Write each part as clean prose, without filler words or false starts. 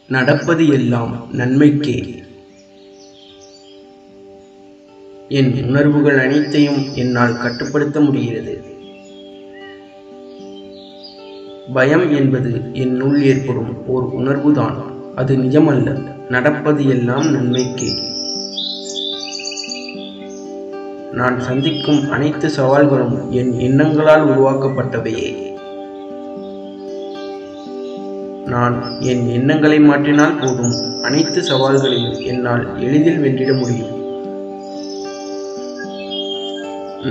நடப்பது எல்லாம் நன்மைக்கே. என் உணர்வுகள் அனைத்தையும் என்னால் கட்டுப்படுத்த முடிகிறது. பயம் என்பது என்னுள் ஏற்படும் ஓர் உணர்வுதான், அது நிஜமல்ல. நடப்பது எல்லாம் நன்மைக்கே. நான் சந்திக்கும் அனைத்து சவால்களும் என் எண்ணங்களால் உருவாக்கப்பட்டவையே. நான் என் எண்ணங்களை மாற்றினால் போதும், அனைத்து சவால்களையும் என்னால் எளிதில் வென்றிட முடியும்.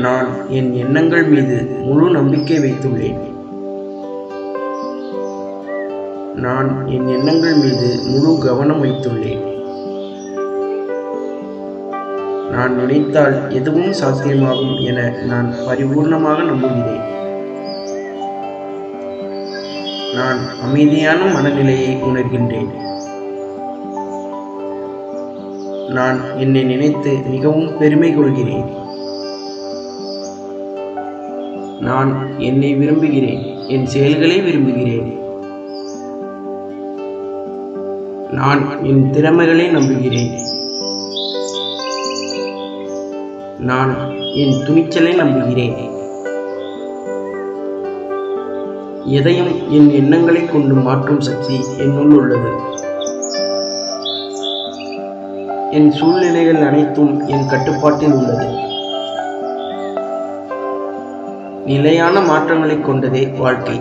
நான் என் எண்ணங்கள் மீது முழு நம்பிக்கை வைத்துள்ளேன். நான் என் எண்ணங்கள் மீது முழு கவனம் வைத்துள்ளேன். நான் நினைத்தால் எதுவும் சாத்தியமாகும் என நான் பரிபூர்ணமாக நம்புகிறேன். நான் அமைதியான மனநிலையை உணர்கின்றேன். நான் என்னை நினைத்து மிகவும் பெருமை கொள்கிறேன். நான் என்னை விரும்புகிறேன், என் செயல்களை விரும்புகிறேன். நான் என் திறமைகளை நம்புகிறேன். நான் என் துணிச்சலை நம்புகிறேன். எதையும் என் எண்ணங்களை கொண்டு மாற்றும் சக்தி என்னுள் உள்ளது. என் சூழ்நிலைகள் அனைத்தும் என் கட்டுப்பாட்டில் உள்ளது. நிலையான மாற்றங்களை கொண்டதே வாழ்க்கை.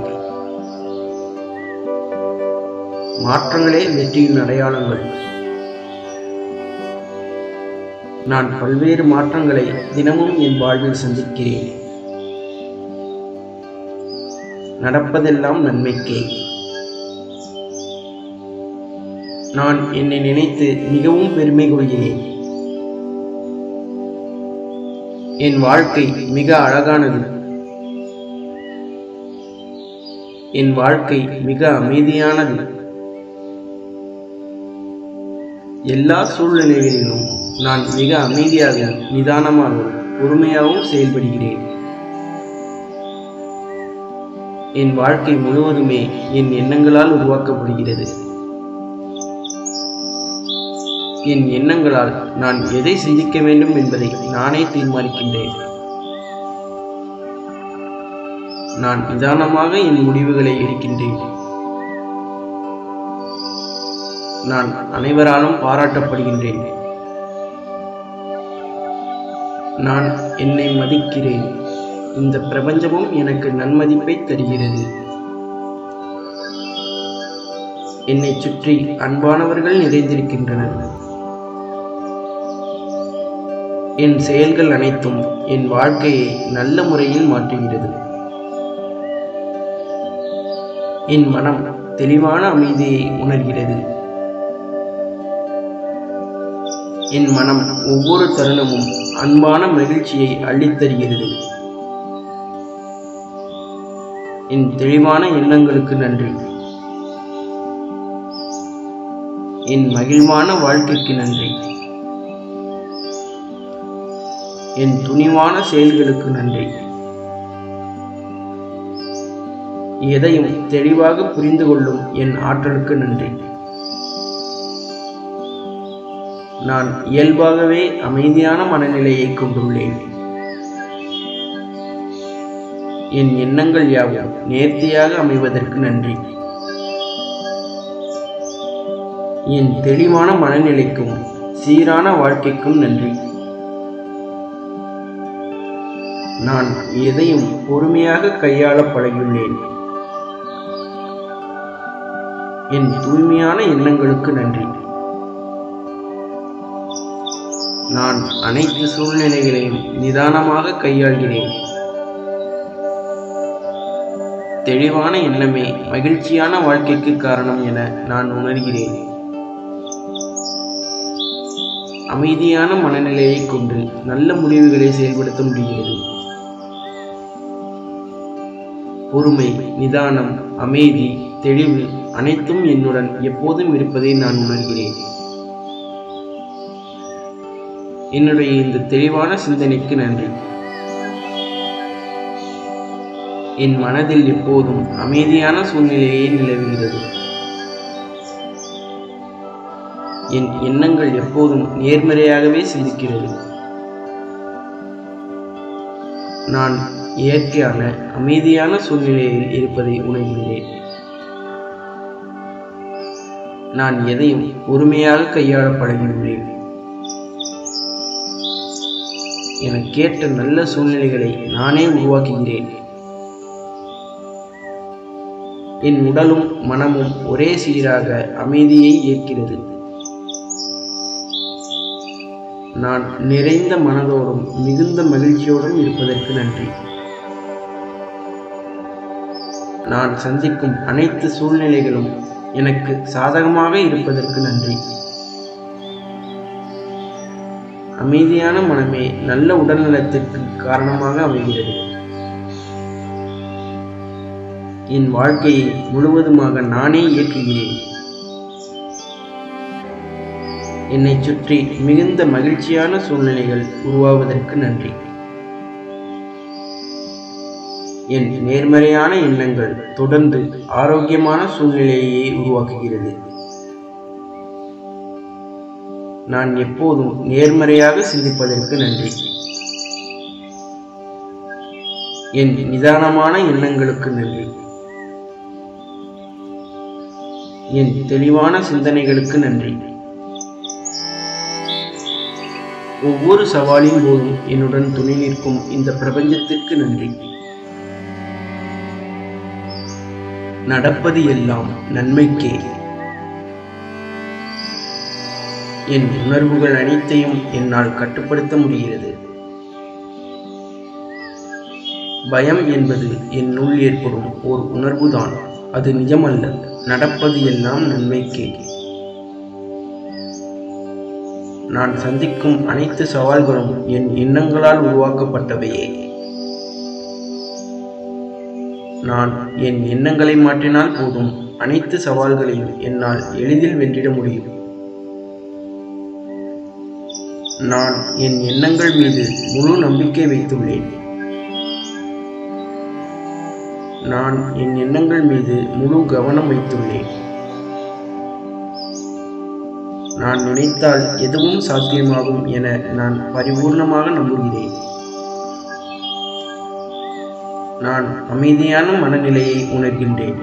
மாற்றங்களே வெற்றியின் அடையாளங்கள். நான் பல்வேறு மாற்றங்களை தினமும் என் வாழ்வில் சந்திக்கிறேன். நடப்பதெல்லாம் நன்மைக்கே. நான் என்னை நினைத்து மிகவும் பெருமை கொள்கிறேன். என் வாழ்க்கை மிக அழகானது. என் வாழ்க்கை மிக அமைதியானது. எல்லா சூழ்நிலைகளிலும் நான் மிக அமைதியாக, நிதானமாகவும் பொறுமையாகவும் செயல்படுகிறேன். என் வாழ்க்கை முழுவதுமே என் எண்ணங்களால் உருவாக்கப்படுகிறது. என் எண்ணங்களால் நான் எதை சிந்திக்க வேண்டும் என்பதை நானே தீர்மானிக்கின்றேன். நான் நிதானமாக என் முடிவுகளை எடுக்கின்றேன். நான் அனைவராலும் பாராட்டப்படுகின்றேன். நான் என்னை மதிக்கிறேன். இந்த பிரபஞ்சமும் எனக்கு நன்மதிப்பை தருகிறது. என்னை சுற்றி அன்பானவர்கள் நிறைந்திருக்கின்றனர். என் செயல்கள் அனைத்தும் என் வாழ்க்கையை நல்ல முறையில் மாற்றுகிறது. என் மனம் தெளிவான அமைதியை உணர்கிறது. என் மனம் ஒவ்வொரு தருணமும் அன்பான மகிழ்ச்சியை அள்ளித்தருகிறது. என் தெளிவான எண்ணங்களுக்கு நன்றி. என் மகிழ்வான வாழ்க்கைக்கு நன்றி. என் துணிவான செயல்களுக்கு நன்றி. எதையும் தெளிவாக புரிந்து கொள்ளும் என் ஆற்றலுக்கு நன்றி. நான் இயல்பாகவே அமைதியான மனநிலையை கொண்டுள்ளேன். என் எண்ணங்கள் யாவும் நேர்த்தியாக அமைவதற்கு நன்றி. என் தெளிவான மனநிலைக்கும் சீரான வாழ்க்கைக்கும் நன்றி. நான் எதையும் பொறுமையாக கையாள பழகியுள்ளேன். என் தூய்மையான எண்ணங்களுக்கு நன்றி. நான் அனைத்து சூழ்நிலைகளையும் நிதானமாக கையாள்கிறேன். தெளிவான எண்ணமே மகிழ்ச்சியான வாழ்க்கைக்கு காரணம் என நான் உணர்கிறேன். அமைதியான மனநிலையை கொண்டு நல்ல முடிவுகளை செயல்படுத்த முடிகிறது. பொறுமை, நிதானம், அமைதி, தெளிவு அனைத்தும் என்னுடன் எப்போதும் இருப்பதை நான் உணர்கிறேன். என்னுடைய இந்த தெளிவான சிந்தனைக்கு நன்றி. என் மனதில் எப்போதும் அமைதியான சூழ்நிலையே நிலவுகிறது. என் எண்ணங்கள் எப்போதும் நேர்மறையாகவே சிந்திக்கிறது. நான் இயற்கையான அமைதியான சூழ்நிலையில் இருப்பதை உணர்கிறேன். நான் எதையும் பொறுமையாக கையாள பழகியுள்ளேன். எனக்கேற்ற நல்ல சூழ்நிலைகளை நானே உருவாக்குகிறேன். என் உடலும் மனமும் ஒரே சீராக அமைதியை ஏற்கிறது. நான் நிறைந்த மனதோடும் மிகுந்த மகிழ்ச்சியோடும் இருப்பதற்கு நன்றி. நான் சந்திக்கும் அனைத்து சூழ்நிலைகளும் எனக்கு சாதகமாக இருப்பதற்கு நன்றி. அமைதியான மனமே நல்ல உடல்நலத்திற்கு காரணமாக அமைகிறது. என் வாழ்க்கையை முழுவதுமாக நானே இயக்குகிறேன். என்னை சுற்றி மிகுந்த மகிழ்ச்சியான சூழ்நிலைகள் உருவாவதற்கு நன்றி. என் நேர்மறையான எண்ணங்கள் தொடர்ந்து ஆரோக்கியமான சூழ்நிலையை உருவாக்குகிறது. நான் எப்போதும் நேர்மறையாக சிந்திப்பதற்கு நன்றி. என் நிதானமான எண்ணங்களுக்கு நன்றி. என் தெளிவான சிந்தனைகளுக்கு நன்றி. ஒவ்வொரு சவாலின் போதும் என்னுடன் துணை நிற்கும் இந்த பிரபஞ்சத்திற்கு நன்றி. நடப்பது எல்லாம் நன்மைக்கே. என் உணர்வுகள் அனைத்தையும் என்னால் கட்டுப்படுத்த முடிகிறது. பயம் என்பது என்னுள் ஏற்படும் ஓர் உணர்வுதான். அது நிஜமல்ல. நடப்பது எல்லாம் நன்மைக்கே. நான் சந்திக்கும் அனைத்து சவால்களும் என் எண்ணங்களால் உருவாக்கப்பட்டவையே. நான் என் எண்ணங்களை மாற்றினால் போதும், அனைத்து சவால்களையும் என்னால் எளிதில் வென்றிட முடியும். நான் என் எண்ணங்கள் மீது முழு நம்பிக்கை வைத்துள்ளேன். நான் என் எண்ணங்கள் மீது முழு கவனம் வைத்துள்ளேன். நான் நினைத்தால் எதுவும் சாத்தியமாகும் என நான் பரிபூர்ணமாக நம்புகிறேன். நான் அமைதியான மனநிலையை உணர்கின்றேன்.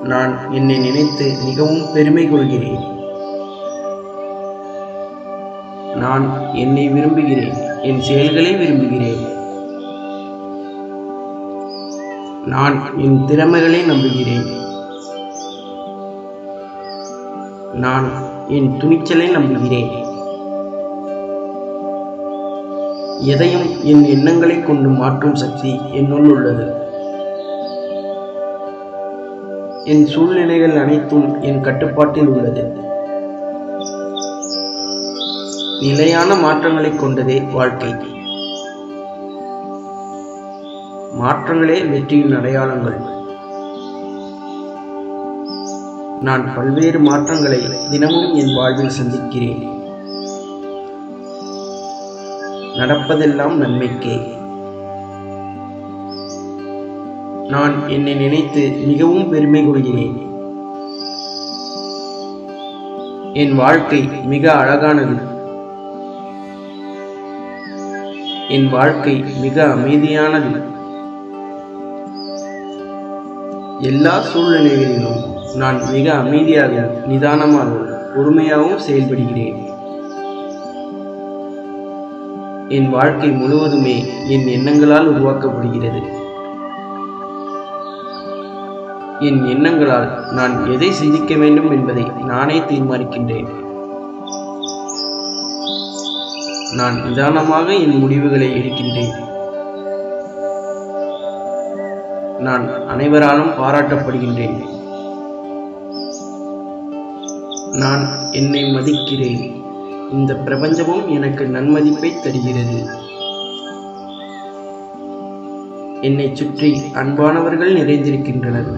நான் என்னை நினைத்து மிகவும் பெருமை கொள்கிறேன். நான் என்னை விரும்புகிறேன். என் செயல்களை விரும்புகிறேன். நான் என் திறமைகளை நம்புகிறேன். நான் என் துணிச்சலை நம்புகிறேன். எதையும் என் எண்ணங்களை கொண்டு மாற்றும் சக்தி என்னுள் உள்ளது. என் சூழ்நிலைகள் அனைத்தும் என் கட்டுப்பாட்டில் உள்ளது. நிலையான மாற்றங்களை கொண்டதே வாழ்க்கை. மாற்றங்களே வெற்றியின் அடையாளங்கள். நான் பல்வேறு மாற்றங்களை தினமும் என் வாழ்வில் சந்திக்கிறேன். நடப்பதெல்லாம் நன்மைக்கே. நான் என்னை நினைத்து மிகவும் பெருமை கொள்கிறேன். என் வாழ்க்கை மிக அழகானது. என் வாழ்க்கை மிக அமைதியானது. எல்லா சூழ்நிலைகளிலும் நான் மிக அமைதியாக, நிதானமாகவும் பொறுமையாகவும் செயல்படுகிறேன். என் வாழ்க்கை முழுவதுமே என் எண்ணங்களால் உருவாக்கப்படுகிறது. என் எண்ணங்களால் நான் எதை சிந்திக்க வேண்டும் என்பதை நானே தீர்மானிக்கின்றேன். நான் நிதானமாக என் முடிவுகளை எடுக்கின்றேன். நான் அனைவராலும் பாராட்டப்படுகின்றேன். நான் என்னை மதிக்கிறேன். இந்த பிரபஞ்சமும் எனக்கு நன்மதிப்பை தருகிறது. என்னை சுற்றி அன்பானவர்கள் நிறைந்திருக்கின்றனர்.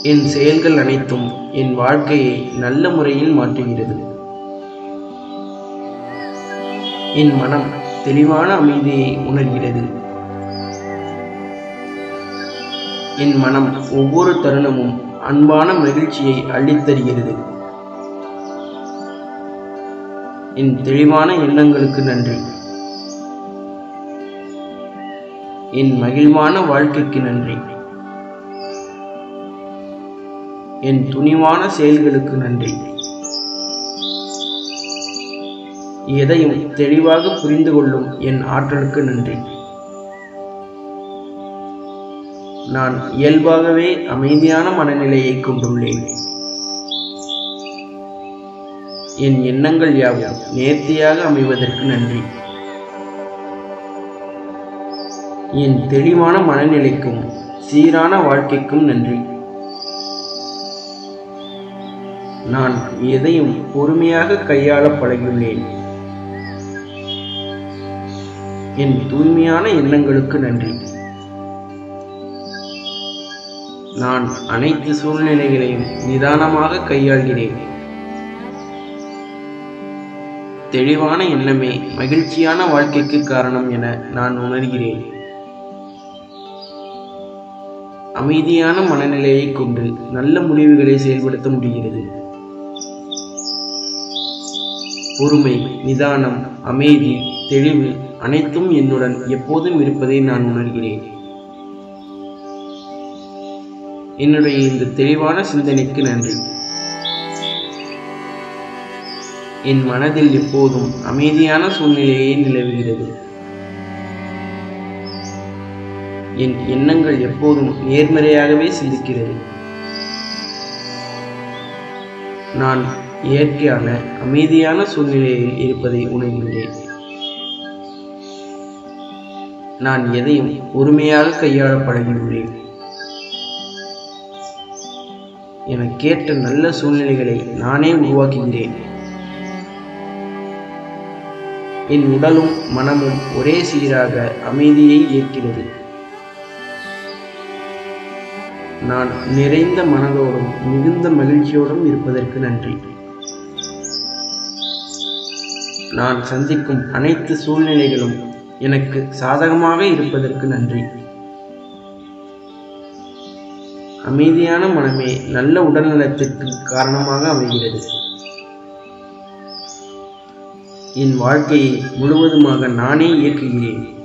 என் செயல்கள் அனைத்தும் என் வாழ்க்கையை நல்ல முறையில் மாற்றுகிறது. என் மனம் தெளிவான அமைதியை உணர்கிறது. என் மனம் ஒவ்வொரு தருணமும் அன்பான மகிழ்ச்சியை அள்ளித்தருகிறது. என் தெளிவான எண்ணங்களுக்கு நன்றி. என் மகிழ்வான வாழ்க்கைக்கு நன்றி. என் துணிவான செயல்களுக்கு நன்றி. எதையும் தெளிவாக புரிந்து கொள்ளும் என் ஆற்றலுக்கு நன்றி. நான் இயல்பாகவே அமைதியான மனநிலையை கொண்டுள்ளேன். என் எண்ணங்கள் யாவும் நேர்த்தியாக அமைவதற்கு நன்றி. என் தெளிவான மனநிலைக்கும் சீரான வாழ்க்கைக்கும் நன்றி. நான் எதையும் பொறுமையாக கையாள பழகியுள்ளேன். என் தூய்மையான எண்ணங்களுக்கு நன்றி. நான் அனைத்து சூழ்நிலைகளையும் நிதானமாக கையாள்கிறேன். தெளிவான எண்ணமே மகிழ்ச்சியான வாழ்க்கைக்கு காரணம் என நான் உணர்கிறேன். அமைதியான மனநிலையை கொண்டு நல்ல முடிவுகளை செயல்படுத்த முடிகிறது. பொறுமை, நிதானம், அமைதி, தெளிவு அனைத்தும் என்னுடன் எப்போதும் இருப்பதை நான் உணர்கிறேன். என்னுடைய இந்த தெளிவான சிந்தனைக்கு நன்றி. என் மனதில் எப்போதும் அமைதியான சூழ்நிலையே நிலவுகிறது. என் எண்ணங்கள் எப்போதும் நேர்மறையாகவே சிந்திக்கிறது. நான் இயற்கையான அமைதியான சூழ்நிலையில் இருப்பதை உணர்கின்றேன். நான் எதையும் பொறுமையாக கையாள பழகியுள்ளேன். எனக்கேற்ற நல்ல சூழ்நிலைகளை நானே உருவாக்குகிறேன். என் உடலும் மனமும் ஒரே சீராக அமைதியை ஏற்கிறது. நான் நிறைந்த மனதோடும் மிகுந்த மகிழ்ச்சியோடும் இருப்பதற்கு நன்றி. நான் சந்திக்கும் அனைத்து சூழ்நிலைகளும் எனக்கு சாதகமாக இருப்பதற்கு நன்றி. அமைதியான மனமே நல்ல உடல்நலத்திற்கு காரணமாக அமைகிறது. என் வாழ்க்கையை முழுவதுமாக நானே இயக்குகிறேன்.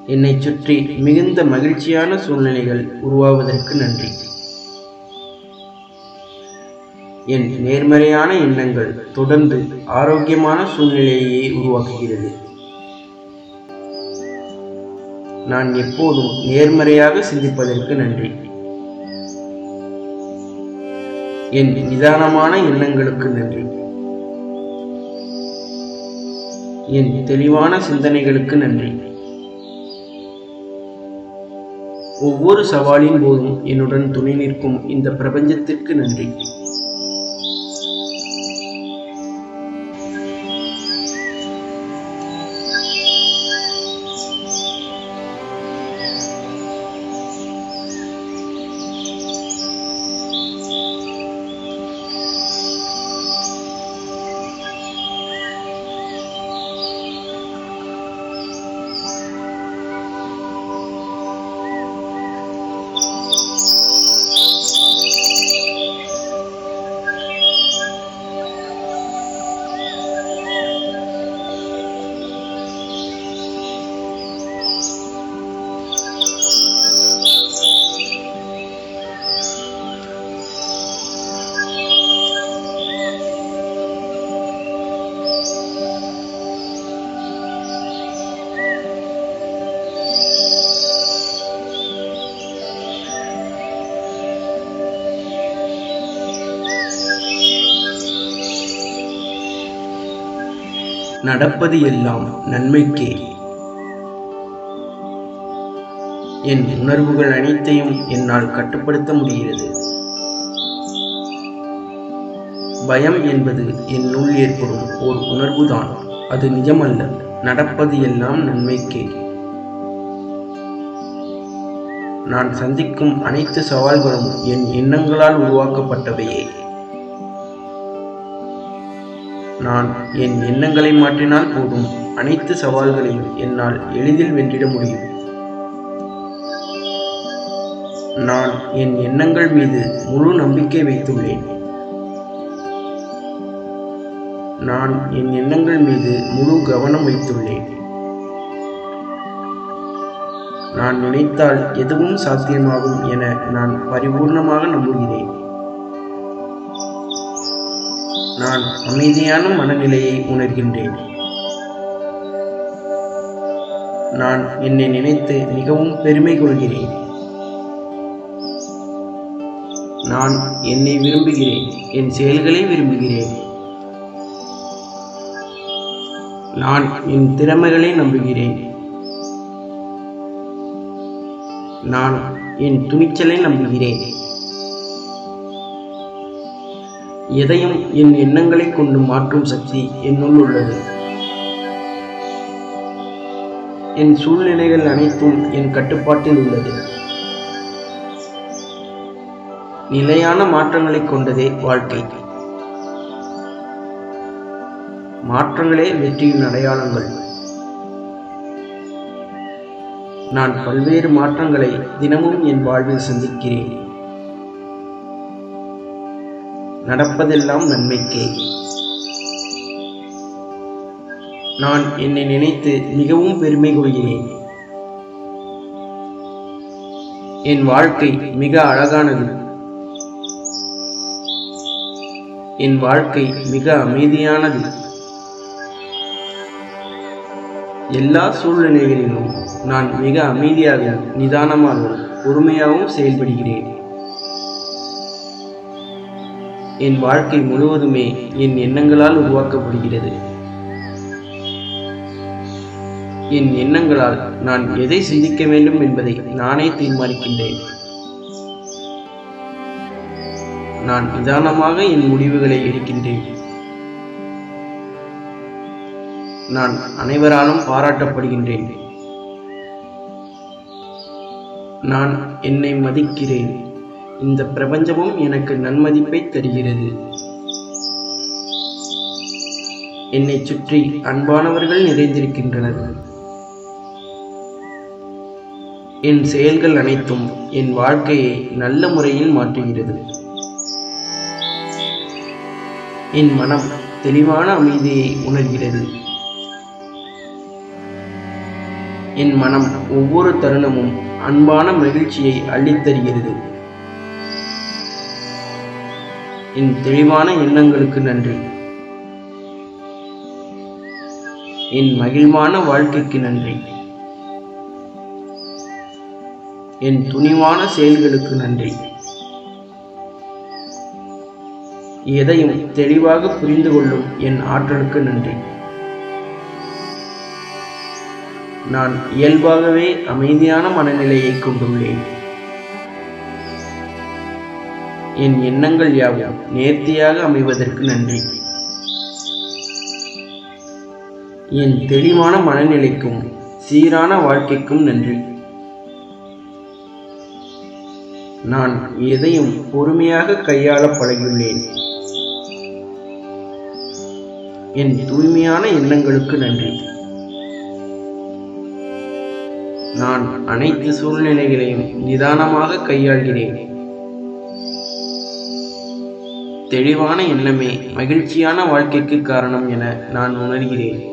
என்னை சுற்றி மிகுந்த மகிழ்ச்சியான சூழ்நிலைகள் உருவாவதற்கு நன்றி. என் நேர்மறையான எண்ணங்கள் தொடர்ந்து ஆரோக்கியமான சூழ்நிலையை உருவாக்குகிறது. நான் எப்போதும் நேர்மறையாக சிந்திப்பதற்கு நன்றி. என் நிதானமான எண்ணங்களுக்கு நன்றி. என் தெளிவான சிந்தனைகளுக்கு நன்றி. ஒவ்வொரு சவாலின் போதும் என்னுடன் துணை நிற்கும் இந்த பிரபஞ்சத்திற்கு நன்றி. நடப்பது எல்லாம் நன்மைக்கே. என் உணர்வுகள் அனைத்தையும் என்னால் கட்டுப்படுத்த முடிகிறது. பயம் என்பது என்னுள் ஏற்படும் ஓர் உணர்வுதான். அது நிஜமல்ல. நடப்பது எல்லாம் நன்மைக்கே. நான் சந்திக்கும் அனைத்து சவால்களும் என் எண்ணங்களால் உருவாக்கப்பட்டவையே. நான் என் எண்ணங்களை மாற்றினால் போதும், அனைத்து சவால்களையும் என்னால் எளிதில் வென்றிட முடியும். நான் என் எண்ணங்கள் மீது முழு நம்பிக்கை வைத்துள்ளேன். நான் என் எண்ணங்கள் மீது முழு கவனம் வைத்துள்ளேன். நான் நினைத்தால் எதுவும் சாத்தியமாகும் என நான் பரிபூர்ணமாக நம்புகிறேன். நான் அமைதியான மனநிலையை உணர்கின்றேன். நான் என்னை நினைத்து மிகவும் பெருமை கொள்கிறேன். நான் என்னை விரும்புகிறேன். என் செயல்களை விரும்புகிறேன். நான் என் திறமைகளை நம்புகிறேன். நான் என் துணிச்சலை நம்புகிறேன். எதையும் என் எண்ணங்களை கொண்டு மாற்றும் சக்தி என்னுள் உள்ளது. என் சூழ்நிலைகள் அனைத்தும் என் கட்டுப்பாட்டில் உள்ளது. நிலையான மாற்றங்களை கொண்டதே வாழ்க்கை. மாற்றங்களே வெற்றியின் அடையாளங்கள். நான் பல்வேறு மாற்றங்களை தினமும் என் வாழ்வில் சந்திக்கிறேன். நடப்பதெல்லாம் நன்மைக்கே. நான் என்னை நினைத்து மிகவும் பெருமை கொள்கிறேன். என் வாழ்க்கை மிக அழகானது. என் வாழ்க்கை மிக அமைதியானது. எல்லா சூழ்நிலைகளிலும் நான் மிக அமைதியாக, நிதானமாகவும் பொறுமையாகவும் செயல்படுகிறேன். என் வாழ்க்கை முழுவதுமே என் எண்ணங்களால் உருவாக்கப்படுகிறது. என் எண்ணங்களால் நான் எதை சிந்திக்க வேண்டும் என்பதை நானே தீர்மானிக்கின்றேன். நான் நிதானமாக என் முடிவுகளை எடுக்கின்றேன். நான் அனைவராலும் பாராட்டப்படுகின்றேன். நான் என்னை மதிக்கிறேன். இந்த பிரபஞ்சமும் எனக்கு நன்மதிப்பை தருகிறது. என்னை சுற்றி அன்பானவர்கள் நிறைந்திருக்கின்றனர். என் செயல்கள் அனைத்தும் என் வாழ்க்கையை நல்ல முறையில் மாற்றுகிறது. என் மனம் தெளிவான அமைதியை உணர்கிறது. என் மனம் ஒவ்வொரு தருணமும் அன்பான மகிழ்ச்சியை அள்ளித்தருகிறது. என் தெளிவான எண்ணங்களுக்கு நன்றி. என் மகிழ்வான வாழ்க்கைக்கு நன்றி. என் துணிவான செயல்களுக்கு நன்றி. எதையும் தெளிவாக புரிந்து கொள்ளும் என் ஆற்றலுக்கு நன்றி. நான் இயல்பாகவே அமைதியான மனநிலையை கொண்டுள்ளேன். என் எண்ணங்கள் யாவும் நேர்த்தியாக அமைவதற்கு நன்றி. என் தெளிவான மனநிலைக்கும் சீரான வாழ்க்கைக்கும் நன்றி. நான் எதையும் பொறுமையாக கையாள பழகியுள்ளேன். என் தூய்மையான எண்ணங்களுக்கு நன்றி. நான் அனைத்து சூழ்நிலைகளையும் நிதானமாக கையாள்கிறேன். தெளிவான எண்ணமே மகிழ்ச்சியான வாழ்க்கைக்கு காரணம் என நான் உணர்கிறேன்.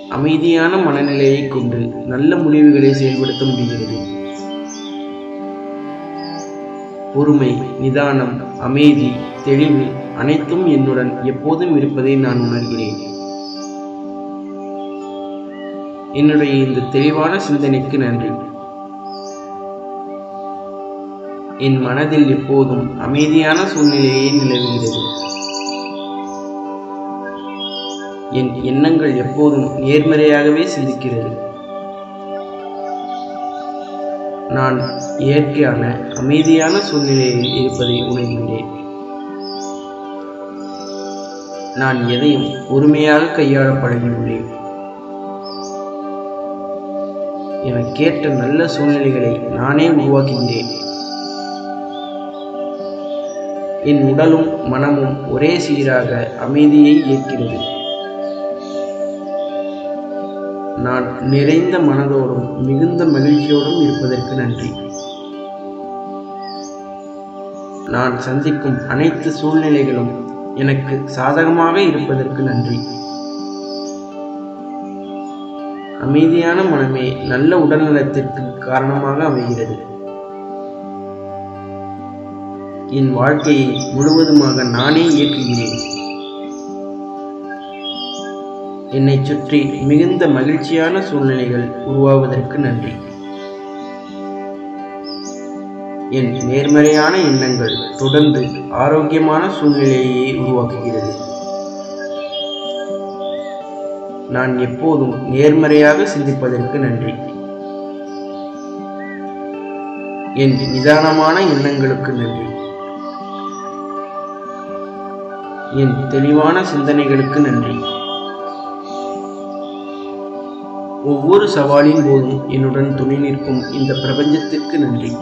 அமைதியான மனநிலையை கொண்டு நல்ல முடிவுகளை செயல்படுத்த முடிகிறது. பொறுமை, நிதானம், அமைதி, தெளிவு அனைத்தும் என்னுடன் எப்போதும் இருப்பதை நான் உணர்கிறேன். என்னுடைய இந்த தெளிவான சிந்தனைக்கு நன்றி. என் மனதில் எப்போதும் அமைதியான சூழ்நிலையே நிலவுகிறது. என் எண்ணங்கள் எப்போதும் நேர்மறையாகவே சிந்திக்கிறது. நான் இயற்கையான அமைதியான சூழ்நிலையில் இருப்பதை உணர்கின்றேன். நான் எதையும் பொறுமையாக கையாள பழகியுள்ளேன். எனக்கேற்ற நல்ல சூழ்நிலைகளை நானே உருவாக்குகிறேன். என் உடலும் மனமும் ஒரே சீராக அமைதியை ஏற்கிறது. நான் நிறைந்த மனதோடும் மிகுந்த மகிழ்ச்சியோடும் இருப்பதற்கு நன்றி. நான் சந்திக்கும் அனைத்து சூழ்நிலைகளும் எனக்கு சாதகமாக இருப்பதற்கு நன்றி. அமைதியான மனமே நல்ல உடல்நலத்திற்கு காரணமாக அமைகிறது. என் வாழ்க்கையை முழுவதுமாக நானே இயக்குகிறேன். என்னை சுற்றி மிகுந்த மகிழ்ச்சியான சூழ்நிலைகள் உருவாவதற்கு நன்றி. என் நேர்மறையான எண்ணங்கள் தொடர்ந்து ஆரோக்கியமான சூழ்நிலையை உருவாக்குகிறது. நான் எப்போதும் நேர்மறையாக சிந்திப்பதற்கு நன்றி. என் நிதானமான எண்ணங்களுக்கு நன்றி. என் தெளிவான சிந்தனைகளுக்கு நன்றி. ஒவ்வொரு சவாலின் போதும் என்னுடன் துணை நிற்கும் இந்த பிரபஞ்சத்திற்கு நன்றி.